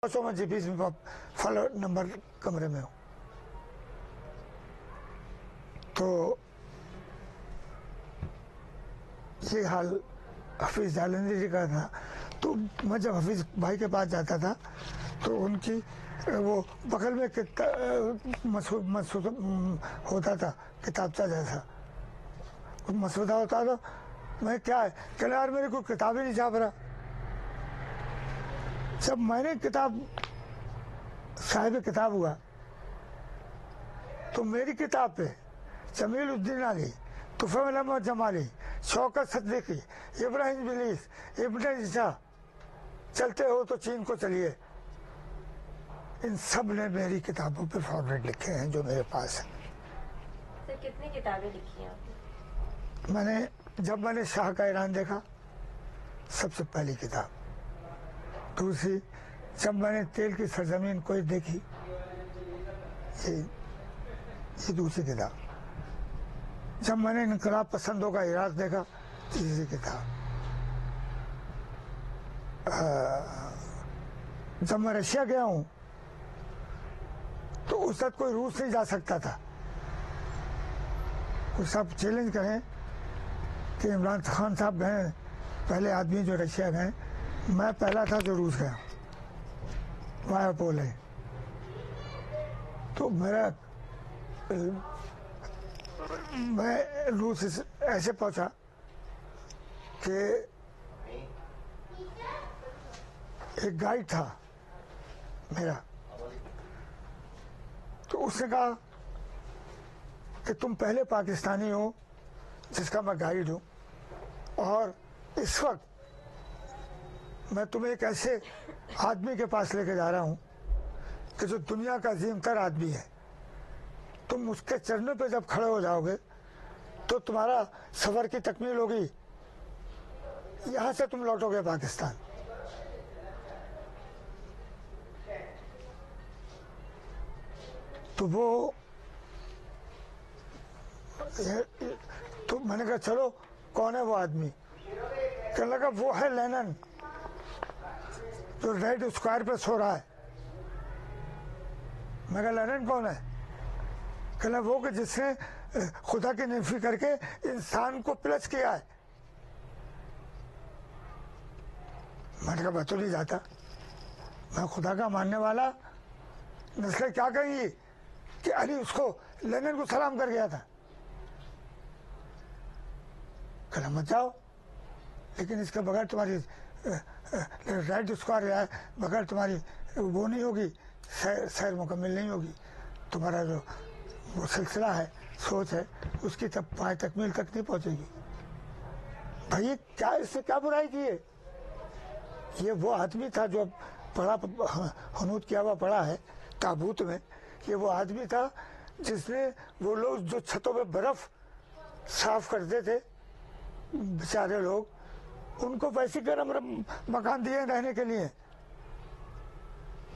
मैं जीपीएस में follow number कमरे में हूँ। तो ये हाल हफीज जालंधरी जी का था। तो मैं जब हफीज भाई के पास जाता था तो उनकी वो बगल में मसूद होता था, किताबचा जैसा मसूदा होता था। मैं क्या है कहना यार मेरे को किताब ही नहीं छाप रहा। जब मैंने किताब साहिब किताब हुआ तो मेरी किताब पे जमील उद्दीन अली, तुफैल अहमद जमाली, शौकत सिद्दीकी, इब्राहिम बिलीस, इब्न ईसा, चलते हो तो चीन को चलिए, इन सब ने मेरी किताबों पे फॉरवर्ड लिखे हैं जो मेरे पास है। सर कितनी किताबें लिखी हैं आपने? मैंने शाह का ईरान देखा, सबसे पहली किताब। दूसरी जब मैंने तेल की सरजमीन कोई देखी, ये दूसरी किताब। जब मैंने इनकलाब पसंदों का इराक देखा, तीसरी किताब। जब मैं रशिया गया हूँ तो उस वक्त कोई रूस नहीं जा सकता था। कुछ सब चैलेंज करें कि इमरान खान साहब गए, पहले आदमी जो रशिया गए, मैं पहला था जो रूस गया वाया पोलैंड। तो मैं रूस ऐसे पहुंचा कि एक गाइड था मेरा, तो उसने कहा कि तुम पहले पाकिस्तानी हो जिसका मैं गाइड हूं, और इस वक्त मैं तुम्हें एक ऐसे आदमी के पास लेके जा रहा हूं कि जो दुनिया का अजीमतर आदमी है। तुम उसके चरणों पे जब खड़े हो जाओगे तो तुम्हारा सफर की तकमील होगी, यहां से तुम लौटोगे पाकिस्तान। तो वो तो मैंने कहा चलो कौन है वो आदमी? कहने लगा वो है लेनिन जो रेड स्क्वायर पे सो रहा है। मैं कहा लेनिन कौन है? कहना वो कि जिसने खुदा की नफी करके इंसान को प्लस किया है। मैंने कहा मैं तो नहीं जाता, मैं खुदा का मानने वाला। नस्लें क्या कहेंगी कि अली उसको लेनिन को सलाम कर गया था। कहना मत जाओ, लेकिन इसके बगैर तुम्हारी राइट स्क्वायर है, बगैर तुम्हारी वो नहीं होगी, सैर मुकम्मल नहीं होगी। तुम्हारा जो वो सिलसिला है, सोच है, उसकी तब पाए तकमील तक नहीं पहुंचेगी। भाई क्या इससे क्या बुराई की है? ये वो आदमी था जो पढ़ा हनूद किया हुआ पड़ा है ताबूत में। ये वो आदमी था जिसने वो लोग जो छतों पे बर्फ साफ करते थे, बेचारे लोग, उनको वैसे गरम मकान दिए रहने के लिए।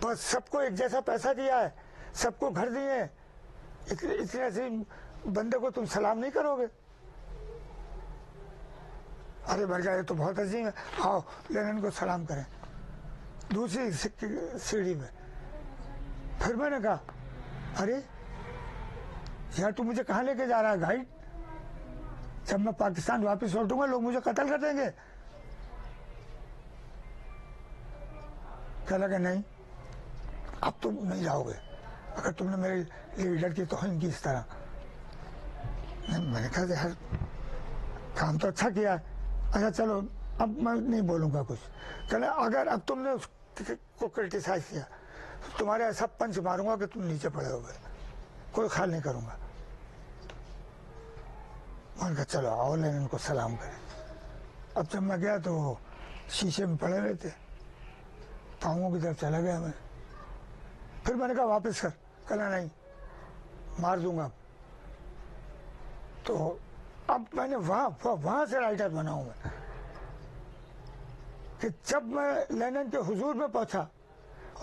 बस सबको एक जैसा पैसा दिया है, सबको घर दिए। इतने अजीम बंदे को तुम सलाम नहीं करोगे? अरे भर जाए तो बहुत अजीम है, आओ लेनिन को सलाम करें। दूसरी सीढ़ी में फिर मैंने कहा अरे यार तू मुझे कहाँ लेके जा रहा है गाइड? जब मैं पाकिस्तान वापस लौटूंगा लोग मुझे कत्ल कर देंगे। कह लगा नहीं, अब तुम नहीं जाओगे अगर तुमने मेरे लीडर की तौहीन की इस तरह। मैंने कहा यार काम तो अच्छा किया है, अच्छा चलो अब मैं नहीं बोलूंगा कुछ। कहना अगर अब तुमने उसको क्रिटिसाइज किया तो तुम्हारे ऐसा पंच मारूंगा कि तुम नीचे पड़े हो गए, कोई ख्याल नहीं करूंगा। मैंने कहा चलो आओ लेनिन को सलाम करें। अब जब मैं गया तो वो शीशे में पड़े हुए थे, पाँवों की तरफ चला गया मैं। फिर मैंने कहा वापस कर, कहना नहीं मार दूंगा। तो अब मैंने वहां से राइटर बना हूं मैं कि जब मैं लेनिन के हुजूर में पहुंचा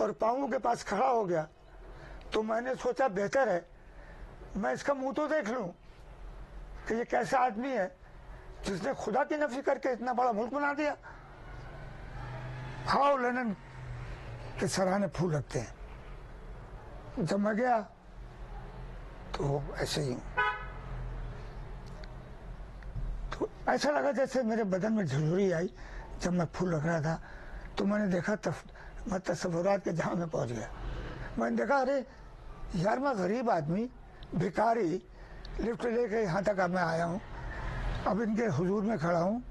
और पाँवों के पास खड़ा हो गया तो मैंने सोचा बेहतर है मैं इसका मुंह तो देख लूं कि ये कैसा आदमी है जिसने खुदा की नफी करके इतना बड़ा मुल्क बना दिया। हाउ लेनिन कि सराहने फूल रखते हैं। जब मैं गया तो ऐसे ही हूँ, तो ऐसा लगा जैसे मेरे बदन में झुरझुरी आई जब मैं फूल रख रहा था। तो मैंने देखा मैं तस्वुरात के जहाँ में पहुँच गया। मैंने देखा अरे यार मैं गरीब आदमी भिखारी लिफ्ट लेके यहाँ तक अब मैं आया हूँ, अब इनके हुजूर में खड़ा हूँ,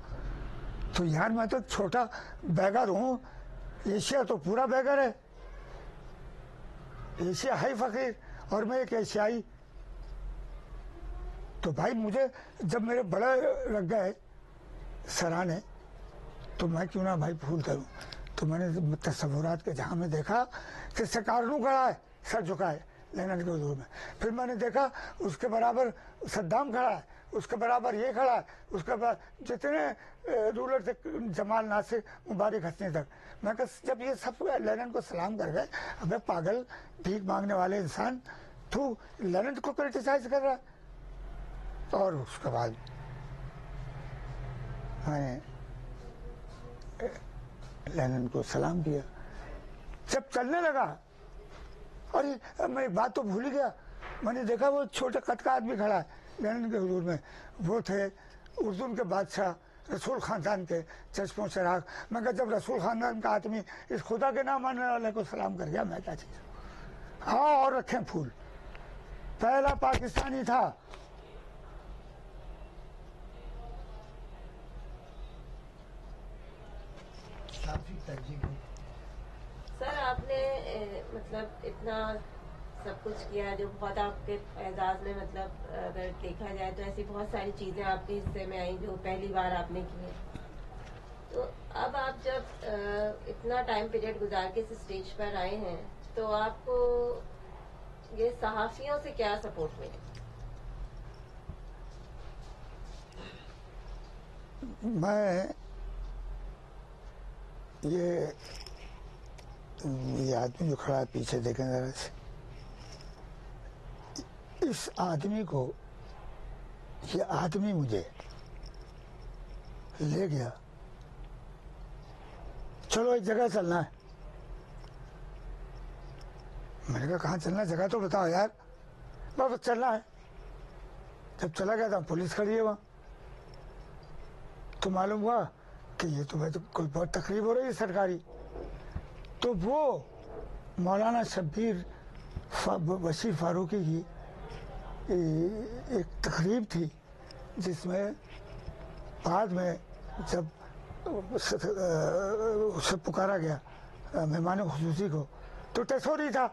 तो यार मैं तो छोटा बैगर हूँ, एशिया तो पूरा बैगर है, एशिया है फकीर और मैं एक एशियाई। तो भाई मुझे जब मेरे बड़े लग गए सराहने, तो मैं क्यों ना भाई फूल करूं। तो मैंने तस्वुरात के जहां में देखा कि सकारनू खड़ा है सर झुकाए लेनिन के हुजूर में, फिर मैंने देखा उसके बराबर सद्दाम खड़ा है, उसके बराबर ये खड़ा है, उसके बाद जितने रूलर थे जमाल नासिर मुबारक हसनी तक। मैं कहा जब ये सब लेनिन को सलाम कर गए, अबे पागल भीख मांगने वाले इंसान, तू लेनिन को क्रिटिसाइज कर रहा है। और उसके बाद मैंने लेनिन को सलाम किया। जब चलने लगा, अरे मैं एक बात तो भूल ही गया, मैंने देखा वो छोटे कद का आदमी खड़ा है लेनिन के हुजूर में, वो थे उर्दून के बादशाह रसूल खानदान के चश्मों चिराग। मैं कहा जब रसूल खानदान का आदमी इस खुदा के नाम मानने वाले को सलाम कर गया, मैं क्या चीज। हाँ, और रखें फूल, पहला पाकिस्तानी था। सर आपने मतलब इतना सब कुछ किया जो बहुत आपके एजाज में, मतलब अगर देखा जाए तो ऐसी बहुत सारी चीजें आपके हिस्से में आई जो पहली बार आपने की है। तो अब आप जब इतना टाइम पीरियड गुजार के इस स्टेज पर आए हैं, तो आपको ये सहाफियों से क्या सपोर्ट मिले? मैं ये आदमी जो खड़ा है पीछे देखें जरा से, इस आदमी को, ये आदमी मुझे ले गया, चलो एक जगह चलना है। मैंने कहा कहाँ चलना है, जगह तो बताओ यार। बस चलना है। जब चला गया था पुलिस खड़ी है वहाँ, तो मालूम हुआ कि ये तो भाई तो कोई बहुत तकलीफ हो रही है सरकारी। तो वो मौलाना शब्बीर बशीर फारूकी की एक तकरीब थी, जिसमें बाद में जब उसे पुकारा गया मेहमान खुसूसी को, तो टेसोरी था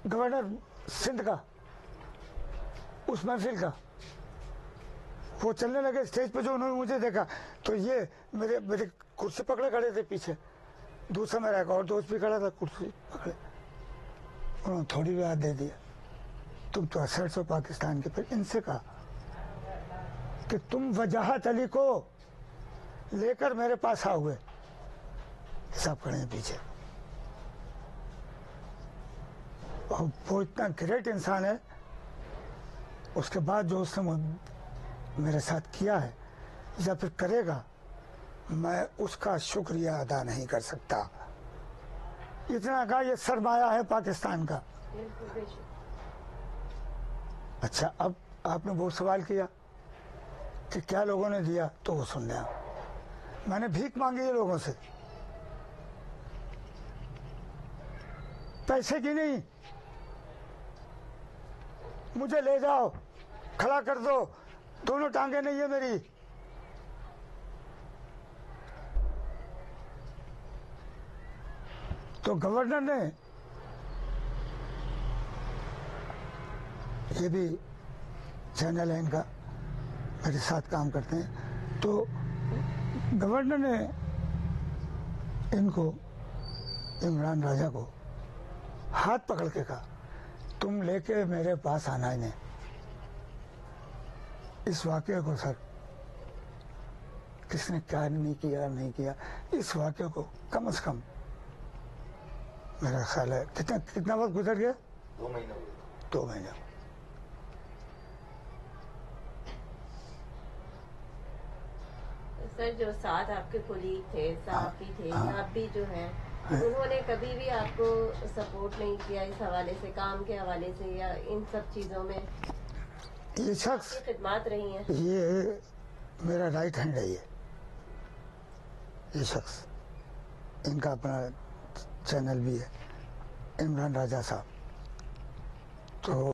गवर्नर सिंध का, उस महफिल का। वो चलने लगे स्टेज पे, जो उन्होंने मुझे देखा तो ये मेरे मेरे कुर्सी पकड़े खड़े थे पीछे, दूसरा मेरा एक और दोस्त भी खड़ा था कुर्सी पकड़े। उन्होंने थोड़ी भी हाथ दे दिया, तुम तो असर्स हो पाकिस्तान के। फिर इनसे कहा कि तुम वजाहत अली को लेकर मेरे पास आओ हुए, सब खड़े हैं पीछे। और वो इतना ग्रेट इंसान है, उसके बाद जो उसने मेरे साथ किया है या फिर करेगा, मैं उसका शुक्रिया अदा नहीं कर सकता। इतना का ये सरमाया है पाकिस्तान का। अच्छा, अब आपने वो सवाल किया कि क्या लोगों ने दिया, तो वो सुन लिया। मैंने भीख मांगी है लोगों से, पैसे की नहीं। मुझे ले जाओ, खड़ा कर दो, दोनों टांगे नहीं है मेरी। तो गवर्नर ने, ये भी चैनल है इनका, मेरे साथ काम करते हैं, तो गवर्नर ने इनको, इमरान राजा को हाथ पकड़ के कहा, तुम लेके मेरे पास आना इन्हें। इस वाकये को सर, किसने क्या नहीं किया नहीं किया, इस वाकये को कम से कम मेरा ख्याल है कितना वक्त गुजर गया, 2 महीने। 2 महीने। सर जो साथ आपके कोलीग थे, सहाफी थे, हाँ। या भी जो है, उन्होंने कभी भी आपको सपोर्ट नहीं किया इस हवाले से, काम के हवाले से या इन सब चीजों में? ये शख्स, ये खिदमत रही हैं। ये मेरा राइट हैंड है। ये शख्स, इनका अपना चैनल भी है, इमरान राजा साहब। तो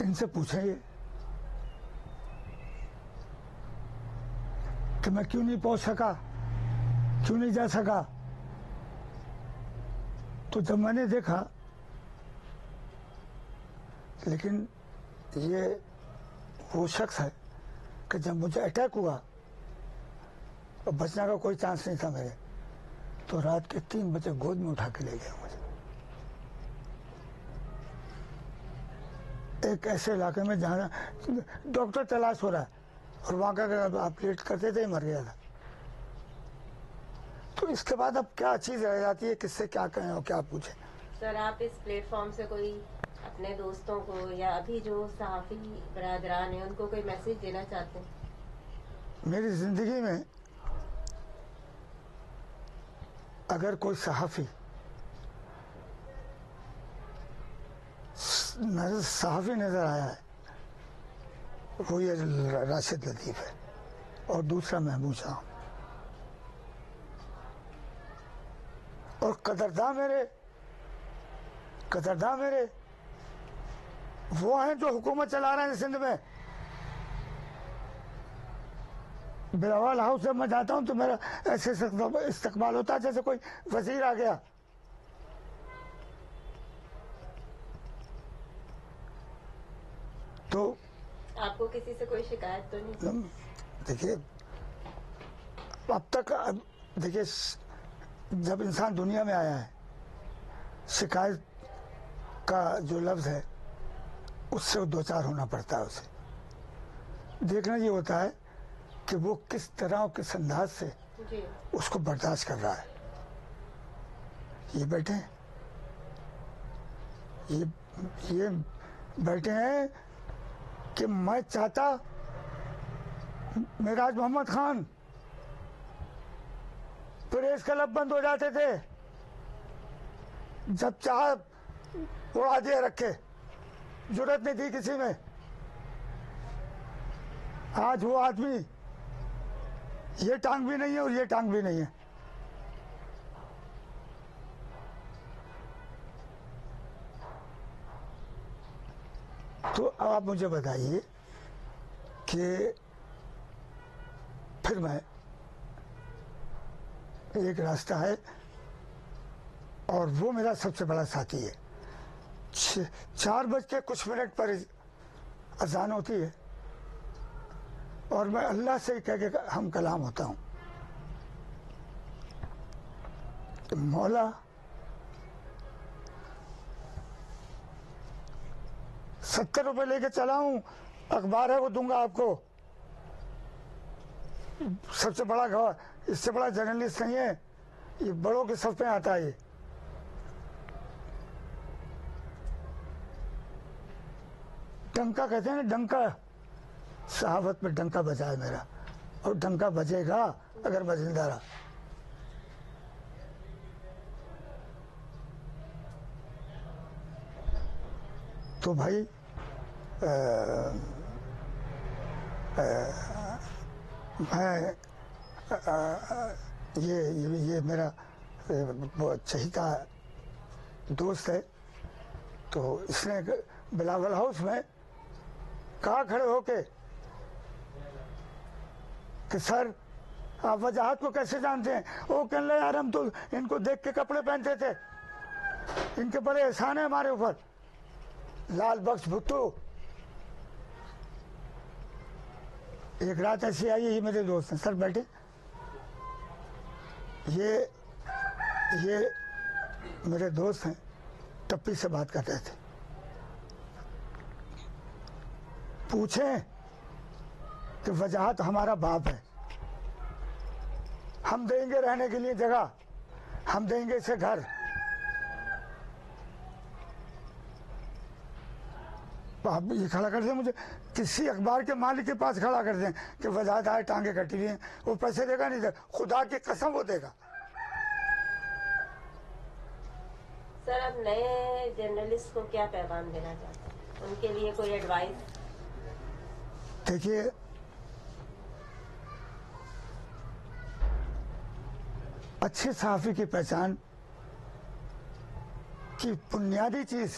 इनसे पूछेंगे कि मैं क्यों नहीं पहुंच सका, क्यों नहीं जा सका। तो जब मैंने देखा, लेकिन ये वो शख्स है कि जब मुझे अटैक हुआ और बचने का कोई चांस नहीं था मेरे, तो रात के 3 बजे गोद में उठा के ले गया मुझे, एक ऐसे इलाके में जहाँ डॉक्टर तलाश हो रहा है, और वहाँ का ऑपरेट करते थे, मर गया था। तो इसके बाद अब क्या चीज़ रह जाती है, किससे क्या कहें और क्या पूछें। सर आप इस प्लेटफॉर्म से कोई अपने दोस्तों को या अभी जो सहाफी बरादरान हैं उनको कोई मैसेज देना चाहते हैं? मेरी जिंदगी में अगर कोई सहाफी नजर आया है, वो ये राशिद लतीफ़ है, और दूसरा महबूब शाह। और कदरदां मेरे वो हैं जो हुकूमत चला रहे हैं सिंध में। बिलावल हाउस जब मैं जाता हूं तो मेरा ऐसे इस्तकबाल होता है जैसे कोई वजीर आ गया। तो आपको किसी से कोई शिकायत तो नहीं? देखिए, अब तक देखिए, जब इंसान दुनिया में आया है, शिकायत का जो लफ्ज़ है उससे दो चार होना पड़ता है। उसे देखना ये होता है कि वो किस तरह और किस अंदाज से जी। उसको बर्दाश्त कर रहा है। ये बैठे हैं, ये बैठे हैं कि मैं चाहता मिराज मोहम्मद खान प्रेस क्लब बंद हो जाते थे, जब चाह उड़ा दिया रखे, जरूरत नहीं थी किसी में। आज वो आदमी ये टांग भी नहीं है और ये टांग भी नहीं है। तो अब आप मुझे बताइए कि फिर मैं, एक रास्ता है और वो मेरा सबसे बड़ा साथी है। 4:00 पर अजान होती है और मैं अल्लाह से कह के हम कलाम होता हूँ, मौला ₹70 लेके चला हूँ, अखबार है वो दूंगा आपको। सबसे बड़ा गवाह, इससे बड़ा जर्नलिस्ट नहीं है, ये बड़ों के सफ में आता है। ये डंका कहते हैं ना, डंका, सहावत में डंका बजा है मेरा, और डंका बजेगा अगर मैं जिंदा रहा। तो भाई मैं ये मेरा बहुत चहीता दोस्त है। तो इसने बिलावल हाउस में कहा खड़े होके कि सर आप वजाहत को कैसे जानते हैं? वो कहने लगे यार हम तो इनको देख के कपड़े पहनते थे, इनके बड़े एहसान है हमारे ऊपर। लाल बख्श भुट्टो, एक रात ऐसी आई, ये मेरे दोस्त हैं, सर बैठे, ये मेरे दोस्त हैं, टप्पी से बात कर रहे थे। पूछें कि वजाहत हमारा बाप है, हम देंगे रहने के लिए जगह, हम देंगे इसे घर। आप ये खड़ा कर दें, मुझे किसी अखबार के मालिक के पास खड़ा कर दें कि वजाहत आए टांगे कटी हुई हैं, वो पैसे देगा नहीं देगा, खुदा की कसम वो देगा। सर आप नए जर्नलिस्ट को क्या पैगाम देना चाहते हैं, उनके लिए कोई एडवाइस? देखिए, अच्छे सहाफ़ी की पहचान की बुनियादी चीज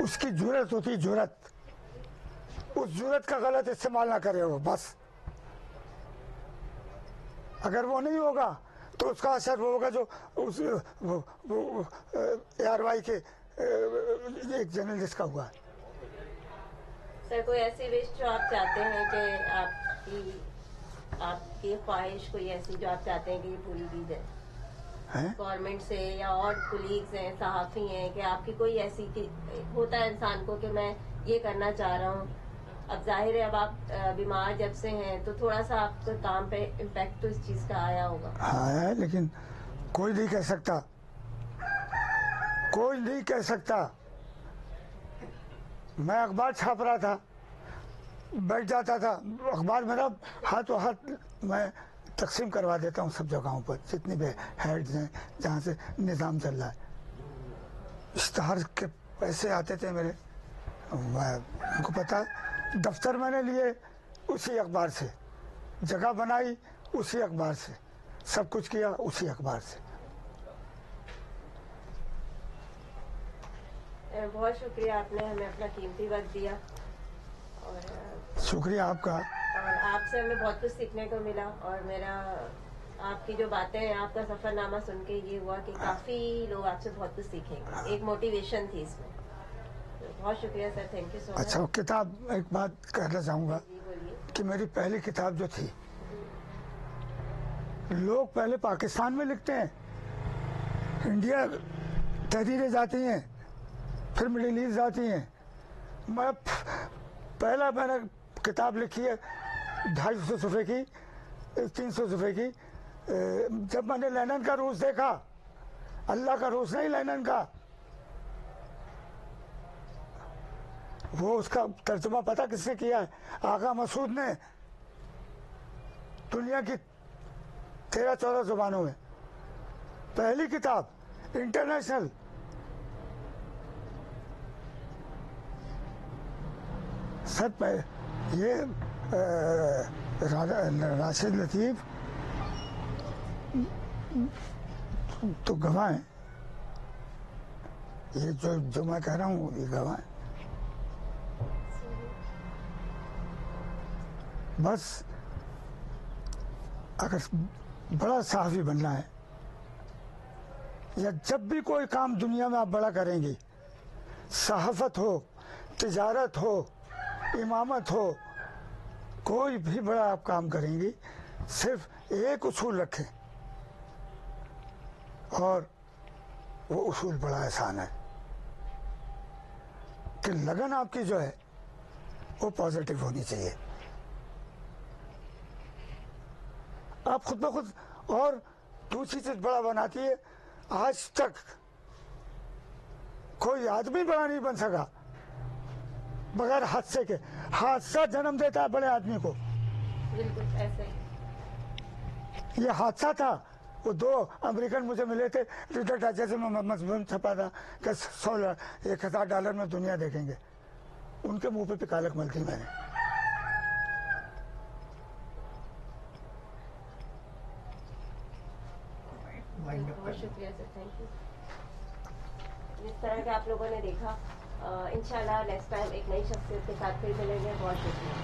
उसकी जुर्रत होती, जुर्रत। उस जुर्रत का गलत इस्तेमाल ना करे वो, बस। अगर वो नहीं होगा तो उसका असर वो होगा जो उस ARY के एक जर्नलिस्ट का हुआ। सर कोई ऐसी विश जो आप चाहते हैं कि आपकी ख्वाहिश कोई ऐसी जो आप चाहते हैं कि ये पूरी की जाए गवर्नमेंट से, या और कुलीग्स हैं, सहाफ़ी हैं, कि आपकी कोई ऐसी होता है इंसान को कि मैं ये करना चाह रहा हूँ। अब जाहिर है अब आप बीमार जब से हैं तो थोड़ा सा आपके काम पे इम्पैक्ट तो इस चीज का आया होगा। हाँ है, लेकिन कोई नहीं कह सकता, कोई नहीं कह सकता। मैं अखबार छाप रहा था, बैठ जाता था, अखबार मेरा हाथों हाथ मैं तकसीम करवा देता हूँ सब जगहों पर, जितनी भी हेड्स हैं जहाँ से निज़ाम चल रहा है। इश्तहार के पैसे आते थे मेरे, उनको पता है। दफ्तर मैंने लिए उसी अखबार से, जगह बनाई उसी अखबार से, सब कुछ किया उसी अखबार से। बहुत शुक्रिया, आपने हमें अपना कीमती वक्त दिया और शुक्रिया आपका। और आपसे हमें बहुत कुछ सीखने को मिला। और मेरा आपकी जो बातें हैं, आपका सफरनामा सुन के ये हुआ कि काफी लोग आपसे बहुत कुछ सीखेंगे, एक मोटिवेशन थी इसमें। तो बहुत शुक्रिया sir, thank you so much. अच्छा, किताब एक बात कहना चाहूँगा कि मेरी पहली किताब जो थी, लोग पहले पाकिस्तान में लिखते हैं, इंडिया तहरीरें जाती हैं, फिर मिडिल ईस्ट जाती हैं। मैं पहला मैंने किताब लिखी है 250 सफ़े की, 300 सफ़े की। जब मैंने लेनिन का रूस देखा, अल्लाह का रूस नहीं, लेनिन का, वो उसका तर्जुमा पता किसने किया है? आगा मसूद ने, दुनिया की 13-14 जुबानों में पहली किताब इंटरनेशनल। सब ये राशिद लतीफ़ तो गवाह हैं, ये जो मैं कह रहा हूँ ये गवाह हैं। बस अगर बड़ा सहाफ़ी बनना है, या जब भी कोई काम दुनिया में आप बड़ा करेंगे, सहाफ़त हो, तिजारत हो, इमामत हो, कोई भी बड़ा आप काम करेंगी, सिर्फ एक उसूल रखें, और वो उसूल बड़ा आसान है कि लगन आपकी जो है वो पॉजिटिव होनी चाहिए। आप खुद ब खुद, और दूसरी चीज बड़ा बनाती है, आज तक कोई आदमी बड़ा नहीं बन सका बगैर हादसे के। हादसा जन्म देता है बड़े आदमी को। बिल्कुल ऐसे ही। ये हादसा था, वो 2 अमेरिकन मुझे मिले थे, रीडर डाइजेस्ट में मजमून छपा था कि $1,000 में दुनिया देखेंगे, उनके मुंह पे कालक मल थी मैंने। बहुत शुक्रिया सर, थैंक यू। जिस तरह के आप लोगों ने देखा, इंशाल्लाह नेक्स्ट टाइम एक नई शख्सियत के साथ फिर मिलेंगे। बहुत शुक्रिया।